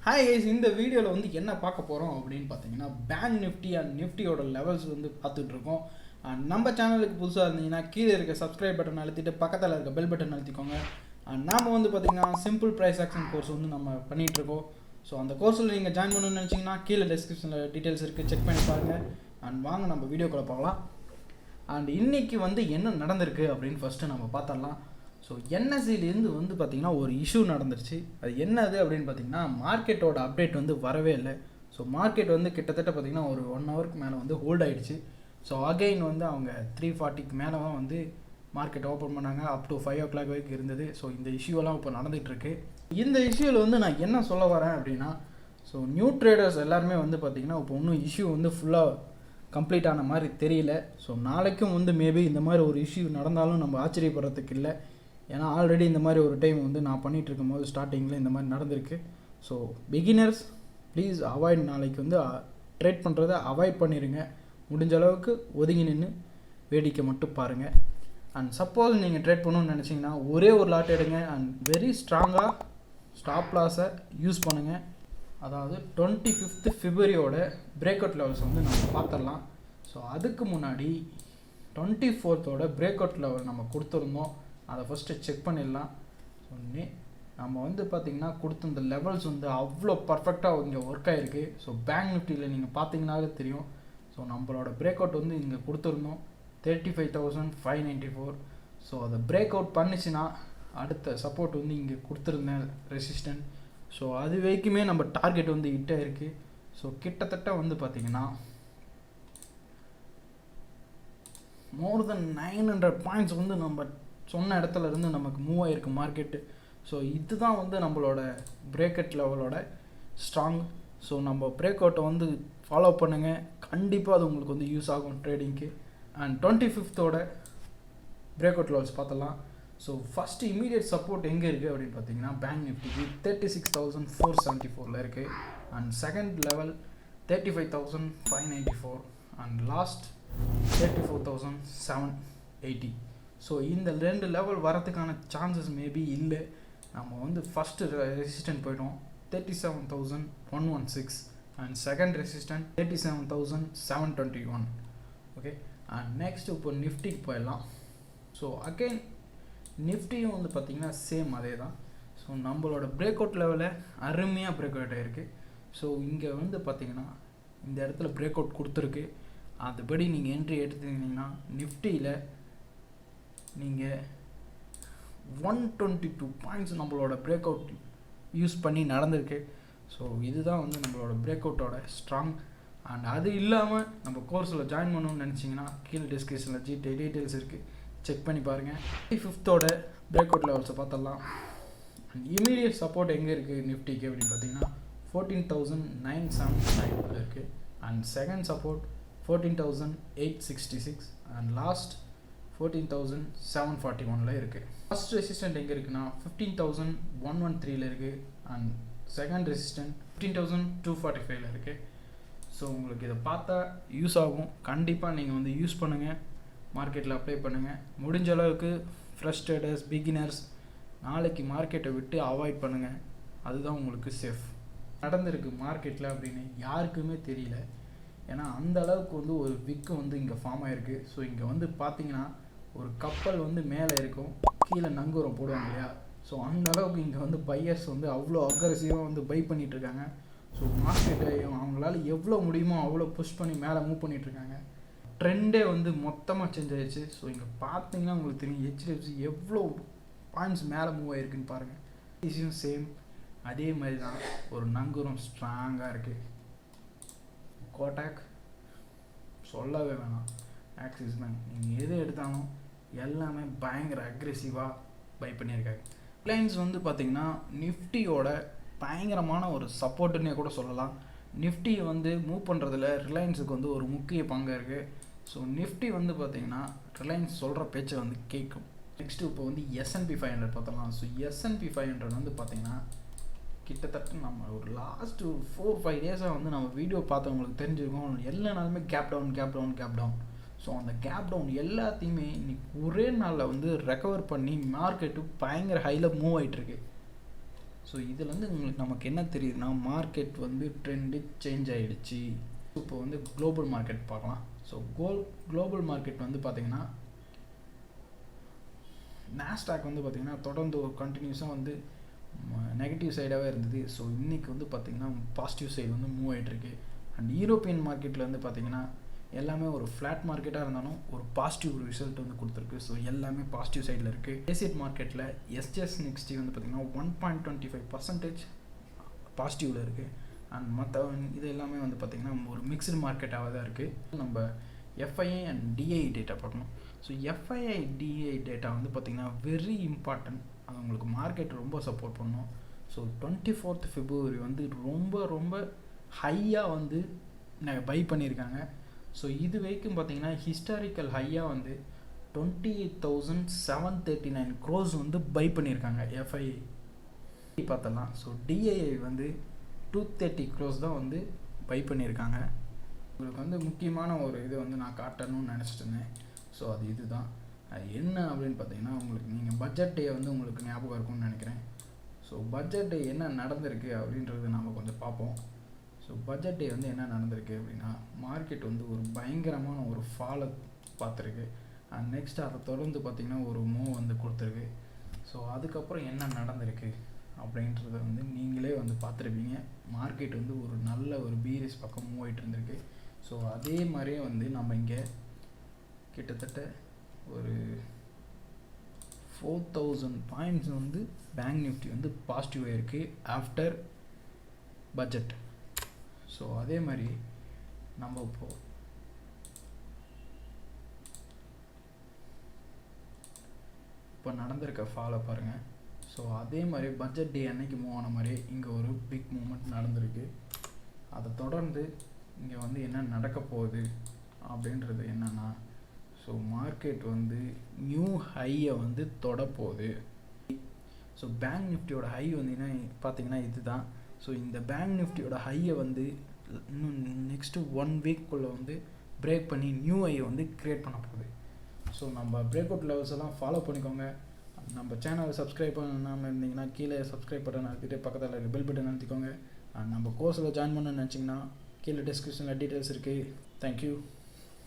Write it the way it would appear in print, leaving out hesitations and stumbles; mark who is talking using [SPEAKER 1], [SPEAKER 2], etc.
[SPEAKER 1] Hi guys, இந்த வீடியோவில் வந்து என்ன பார்க்க போகிறோம் அப்படின்னு பார்த்தீங்கன்னா பேங்க் நிஃப்டி அண்ட் நிஃப்டியோட லெவல்ஸ் வந்து பார்த்துட்டு இருக்கோம். நம்ம சேனலுக்கு புதுசாக இருந்தீங்கன்னா கீழே இருக்க சப்ஸ்கிரைப் பட்டன் அழுத்திட்டு பக்கத்தில் இருக்க பெல் பட்டன் அழுத்திக்கோங்க. நாம் வந்து பார்த்திங்கன்னா சிம்பிள் ப்ரைஸ் ஆக்ஷன் கோர்ஸ் வந்து நம்ம பண்ணிகிட்ருக்கோம். ஸோ அந்த கோர்ஸில் நீங்கள் ஜாயின் பண்ணணும்னு நினச்சிங்கன்னா கீழே டிஸ்கிரிப்ஷனில் டீட்டெயில்ஸ் இருக்குது, செக் பண்ணி பாருங்கள். அண்ட் வாங்க நம்ம வீடியோக்குள்ளே போகலாம். அண்ட் இன்றைக்கி வந்து என்ன நடந்திருக்கு அப்படின்னு ஃபஸ்ட்டு நம்ம பார்த்துடலாம். ஸோ என்எஸ்சிலேருந்து வந்து பார்த்திங்கன்னா ஒரு இஷ்யூ நடந்துருச்சு. அது என்னது அப்படின்னு பார்த்திங்கன்னா மார்க்கெட்டோட அப்டேட் வந்து வரவே இல்லை. ஸோ மார்க்கெட் வந்து கிட்டத்தட்ட பார்த்திங்கன்னா ஒரு 1 ஹவருக்கு மேலே வந்து ஹோல்ட் ஆகிடுச்சு. ஸோ அகைன் வந்து அவங்க 340க்கு மேலே தான் வந்து மார்க்கெட் ஓப்பன் பண்ணாங்க. அப் டு 5 o'clock வரைக்கும் இருந்தது. ஸோ இந்த இஷ்யூலாம் இப்போ நடந்துகிட்ருக்கு. இந்த இஷ்யூவில் வந்து நான் என்ன சொல்ல வரேன் அப்படின்னா, ஸோ நியூ ட்ரேடர்ஸ் எல்லாருமே வந்து பார்த்திங்கன்னா இப்போ இன்னும் இஷ்யூ வந்து ஃபுல்லாக கம்ப்ளீட் ஆன மாதிரி தெரியல. ஸோ நாளைக்கும் வந்து மேபி இந்த மாதிரி ஒரு இஷ்யூ நடந்தாலும் நம்ம ஆச்சரியப்படுறதுக்கு இல்லை. ஏன்னா ஆல்ரெடி இந்த மாதிரி ஒரு டைம் வந்து நான் பண்ணிகிட்டு இருக்கும்போது ஸ்டார்டிங்கில் இந்த மாதிரி நடந்திருக்கு. ஸோ பிகினர்ஸ் ப்ளீஸ் அவாய்ட், நாளைக்கு வந்து ட்ரேட் பண்ணுறதை அவாய்ட் பண்ணிடுங்க. முடிஞ்ச அளவுக்கு ஒதுங்கி நின்று வேடிக்கை மட்டும் பாருங்கள். அண்ட் சப்போஸ் நீங்கள் ட்ரேட் பண்ணணும்னு நினச்சிங்கன்னா ஒரே ஒரு லாட் எடுங்க அண்ட் வெரி ஸ்ட்ராங்காக ஸ்டாப் லாஸை யூஸ் பண்ணுங்கள். அதாவது 25th Februaryயோட பிரேக் அவுட் லெவல்ஸ் வந்து நம்ம பார்த்துடலாம். ஸோ அதுக்கு முன்னாடி 24th பிரேக் அவுட் லெவல் நம்ம கொடுத்துருந்தோம். அதை ஃபஸ்ட்டு செக் பண்ணிடலாம். சொன்னே நம்ம வந்து பார்த்திங்கன்னா கொடுத்த இந்த லெவல்ஸ் வந்து அவ்வளோ பர்ஃபெக்டாக இங்கே ஒர்க் ஆகிருக்கு. ஸோ பேங்க் நிஃப்டியில் நீங்கள் பார்த்தீங்கன்னாலே தெரியும். ஸோ நம்மளோட பிரேக் அவுட் வந்து இங்கே கொடுத்துருந்தோம் 35,594. ஸோ அதை பிரேக் அவுட் பண்ணிச்சுன்னா அடுத்த சப்போர்ட் வந்து இங்கே கொடுத்துருந்தேன் ரெசிஸ்டன்ட். ஸோ அது வரைக்குமே நம்ம டார்கெட் வந்து ஹிட் ஆகிருக்கு. ஸோ கிட்டத்தட்ட வந்து பார்த்திங்கன்னா மோர் தென் 900 பாயிண்ட்ஸ் வந்து நம்ம சொன்ன இடத்துல இருந்து நமக்கு மூவ் ஆகிருக்கு மார்க்கெட்டு. ஸோ இதுதான் வந்து நம்மளோட பிரேக் அவுட் லெவலோட ஸ்ட்ராங். ஸோ நம்ம பிரேக் அவுட்டை வந்து ஃபாலோ பண்ணுங்கள். கண்டிப்பாக அது உங்களுக்கு வந்து யூஸ் ஆகும் ட்ரேடிங்க்கு. And 25th break out levels பார்த்தலாம். ஸோ ஃபஸ்ட்டு இமீடியட் சப்போர்ட் எங்கே இருக்குது அப்படின்னு பார்த்தீங்கன்னா பேங்க் நிஃப்டிக்கு 36,474 இருக்குது. And second level 35,594 and last 34,780. So இந்த 2 லெவல் வரதுக்கான சான்சஸ் மேபி இல்லை. நம்ம வந்து ஃபஸ்ட்டு ரெசிஸ்டன்ட் போய்ட்டோம் 37,116 and second resistant 37,721. Okay, and next இப்போ நிஃப்டிக்கு போயிடலாம். ஸோ அகெயின் நிஃப்டியும் வந்து பார்த்திங்கன்னா சேம் அதே தான். ஸோ நம்மளோட பிரேக் அவுட் லெவலில் அருமையாக பிரேக் அவுட் ஆகிருக்கு. ஸோ இங்கே வந்து பார்த்திங்கன்னா இந்த இடத்துல பிரேக் அவுட் கொடுத்துருக்கு. அதுபடி நீங்கள் என்ட்ரி எடுத்துக்கிட்டிங்கன்னா நிஃப்டியில் நீங்கள் 122 பாயிண்ட்ஸ் நம்மளோட பிரேக் அவுட் யூஸ் பண்ணி நடந்திருக்கு. ஸோ இதுதான் வந்து நம்மளோட பிரேக் அவுட்டோட ஸ்ட்ராங். அண்ட் அது இல்லாமல் நம்ம கோர்ஸில் ஜாயின் பண்ணணும்னு நினச்சிங்கன்னா கீழே டிஸ்கிரிப்ஷனில் டீட்டெயில்ஸ் இருக்குது, செக் பண்ணி பாருங்கள். 25th பிரேக் அவுட் லெவல்ஸை பார்த்துடலாம். அண்ட் இமீடியட் சப்போர்ட் எங்கே இருக்குது நிஃப்டிக்கு அப்படின்னு பார்த்தீங்கன்னா 14,979 இருக்குது. And second support 14,866 and last 14,741 இருக்குது. ஃபர்ஸ்ட் ரெசிஸ்டன்ட் எங்கே இருக்குன்னா 15,113 இருக்குது. அண்ட் செகண்ட் ரெசிஸ்டன்ட் 15,245 இருக்குது. ஸோ உங்களுக்கு இதை பார்த்தா யூஸ் ஆகும். கண்டிப்பாக நீங்கள் வந்து யூஸ் பண்ணுங்கள், மார்க்கெட்டில் அப்ளை பண்ணுங்கள். முடிஞ்ச அளவுக்கு ஃப்ரெஷ் ட்ரேடர்ஸ், பிகினர்ஸ் நாளைக்கு மார்க்கெட்டை விட்டு அவாய்ட் பண்ணுங்கள். அதுதான் உங்களுக்கு சேஃப். நடந்திருக்கு மார்க்கெட்டில் அப்படின்னு யாருக்குமே தெரியல. ஏன்னா அந்த அளவுக்கு வந்து ஒரு விக்கு வந்து இங்கே ஃபார்ம் ஆகிருக்கு. ஸோ இங்கே வந்து பார்த்தீங்கன்னா ஒரு கப்பல் வந்து மேலே இருக்கும், கீழே நங்கூரம் போடுவாங்க இல்லையா. ஸோ அந்த அளவுக்கு இங்கே வந்து பையர்ஸ் வந்து அவ்வளோ அக்ரெசிவாக வந்து பை பண்ணிகிட்ருக்காங்க. ஸோ மார்க்கெட்டை அவங்களால எவ்வளோ முடியுமோ அவ்வளோ புஷ் பண்ணி மேலே மூவ் பண்ணிகிட்ருக்காங்க. ட்ரெண்டே வந்து மொத்தமாக சேஞ்ச் ஆகிடுச்சு. ஸோ இங்கே பார்த்தீங்கன்னா உங்களுக்கு தெரியும் ஹெச்டிஎஃப்சி எவ்வளோ பாயிண்ட்ஸ் மேலே மூவ் ஆகிருக்குன்னு பாருங்கள். இஷ்யூம் சேம் அதே மாதிரி தான், ஒரு நங்கூரம் ஸ்ட்ராங்காக இருக்குது. கோட்டாக் சொல்லவே வேணாம், ஆக்சிஸ் பேங்க், நீங்கள் எது எடுத்தாலும் எல்லாமே பயங்கர அக்ரெசிவாக பை பண்ணியிருக்காங்க. ரிலையன்ஸ் வந்து பார்த்திங்கன்னா நிஃப்டியோட பயங்கரமான ஒரு சப்போர்ட்டுன்னே கூட சொல்லலாம். நிஃப்டி வந்து மூவ் பண்ணுறதுல ரிலையன்ஸுக்கு வந்து ஒரு முக்கிய பங்கு இருக்குது. ஸோ நிஃப்டி வந்து பார்த்திங்கன்னா ரிலையன்ஸ் சொல்கிற பேச்சை வந்து கேட்கும். நெக்ஸ்ட்டு இப்போ வந்து S&P 500 பார்த்தலாம். ஸோ S&P 500 வந்து பார்த்திங்கன்னா கிட்டத்தட்ட நம்ம ஒரு லாஸ்ட் 4-5 டேஸாக வந்து நம்ம வீடியோ பார்த்தவங்களுக்கு தெரிஞ்சிருக்கோம். எல்லா நாளுமே கேப் டவுன். ஸோ அந்த கேப் டவுன் எல்லாத்தையுமே இன்னைக்கு ஒரே நாளில் வந்து ரெக்கவர் பண்ணி மார்க்கெட்டு பயங்கர ஹையில் மூவ் ஆகிட்டுருக்கு. ஸோ இதில் வந்து உங்களுக்கு நமக்கு என்ன தெரியுதுன்னா மார்க்கெட் வந்து ட்ரெண்டு சேஞ்ச் ஆகிடுச்சு. இப்போ வந்து குளோபல் மார்க்கெட் பார்க்கலாம். ஸோ குளோபல் மார்க்கெட் வந்து பார்த்திங்கன்னா நாஸ்டாக் வந்து பார்த்திங்கன்னா தொடர்ந்து ஒரு கண்டினியூஸாக வந்து நெகட்டிவ் சைடாகவே இருந்தது. ஸோ இன்றைக்கி வந்து பார்த்திங்கன்னா பாசிட்டிவ் சைடு வந்து மூவ் ஆகிட்டுருக்கு. அண்ட் யூரோப்பியன் மார்க்கெட்டில் வந்து பார்த்திங்கன்னா எல்லாமே ஒரு ஃப்ளாட் மார்க்கெட்டாக இருந்தாலும் ஒரு பாசிட்டிவ் ரிசல்ட் வந்து கொடுத்துருக்கு. ஸோ எல்லாமே பாசிட்டிவ் சைடில் இருக்குது. ஏசியட் மார்க்கெட்டில் எஸ்ஜிஎஸ் நிஃப்டி வந்து பார்த்திங்கன்னா 1.25% பாசிட்டிவில் இருக்குது. அண்ட் மற்ற இது எல்லாமே வந்து பார்த்திங்கன்னா ஒரு மிக்சடு மார்க்கெட்டாக தான் இருக்குது. நம்ம எஃப்ஐஐ அண்ட் டிஐ டேட்டா பார்க்கணும். ஸோ எஃப்ஐஐ டிஐ டேட்டா வந்து பார்த்திங்கன்னா வெரி இம்பார்ட்டன்ட். அது உங்களுக்கு மார்க்கெட் ரொம்ப சப்போர்ட் பண்ணும். ஸோ 24th February வந்து ரொம்ப ஹையாக வந்து பை பண்ணியிருக்காங்க. ஸோ இது வரைக்கும் பார்த்திங்கன்னா ஹிஸ்டாரிக்கல் ஹையாக வந்து 28,739 crores வந்து பை பண்ணியிருக்காங்க எஃப்ஐஐ பார்த்தலாம். ஸோ டிஐஐ வந்து 230 crores தான் வந்து பை பண்ணியிருக்காங்க. உங்களுக்கு வந்து முக்கியமான ஒரு இது வந்து நான் காட்டணும்னு நினச்சிட்டு இருந்தேன். ஸோ அது இதுதான். அது என்ன அப்படின்னு பார்த்தீங்கன்னா உங்களுக்கு நீங்கள் பட்ஜெட் டே வந்து உங்களுக்கு ஞாபகம் இருக்கும்னு நினைக்கிறேன். ஸோ பட்ஜெட் டே என்ன நடந்திருக்கு அப்படின்றது நம்ம கொஞ்சம் பார்ப்போம். ஸோ பட்ஜெட் டே வந்து என்ன நடந்திருக்கு அப்படின்னா மார்க்கெட் வந்து ஒரு பயங்கரமான ஒரு ஃபாலை பார்த்துருக்கு. அண்ட் நெக்ஸ்ட் அதை தொடர்ந்து பார்த்திங்கன்னா ஒரு மூவ் வந்து கொடுத்துருக்கு. ஸோ அதுக்கப்புறம் என்ன நடந்திருக்கு அப்படின்றத வந்து நீங்களே வந்து பார்த்துருப்பீங்க. மார்க்கெட் வந்து ஒரு நல்ல ஒரு பீரிஸ் பக்கம் மூவ் ஆகிட்டு இருந்திருக்கு. ஸோ அதே மாதிரியே வந்து நம்ம இங்கே கிட்டத்தட்ட ஒரு 4,000 பாயிண்ட்ஸ் வந்து பேங்க் நிஃப்டி வந்து பாசிட்டிவாக இருக்குது ஆஃப்டர் பட்ஜெட். ஸோ அதே மாதிரி நம்ம இப்போ நடந்திருக்க ஃபாலோ பாருங்கள். ஸோ அதே மாதிரி பட்ஜெட் டே அன்னைக்கு மூவ் ஆன மாதிரி இங்கே ஒரு பிக் மூமெண்ட் நடந்திருக்கு. அதை தொடர்ந்து இங்கே வந்து என்ன நடக்க போகுது அப்படின்றது என்னென்னா ஸோ மார்க்கெட் வந்து நியூ ஹையை வந்து தொட போகுது. ஸோ பேங்க் நிஃப்டியோட ஹை வந்து என்ன பார்த்தீங்கன்னா இதுதான். ஸோ இந்த பேங்க் நிஃப்டியோட ஹையை வந்து இன்னும் நெக்ஸ்ட்டு 1 வீக்குள்ளே வந்து பிரேக் பண்ணி நியூ ஹையை வந்து க்ரியேட் பண்ண போகுது. ஸோ நம்ம பிரேக் அவுட் லெவல்ஸ் எல்லாம் ஃபாலோ பண்ணிக்கோங்க. நம்ம சேனலை சப்ஸ்கிரைப் பண்ணாமல் இருந்தீங்கன்னா கீழே சப்ஸ்கிரைப் பட்டன் அழுத்திட்டு பக்கத்தில் இருக்க பெல் பட்டன் அழுத்திக்கோங்க. நம்ம கோர்ஸில் ஜாயின் பண்ணணும்னு நினச்சிங்கன்னா கீழே டிஸ்கிரிப்ஷனில் டீட்டெயில்ஸ் இருக்குது. தேங்க்யூ.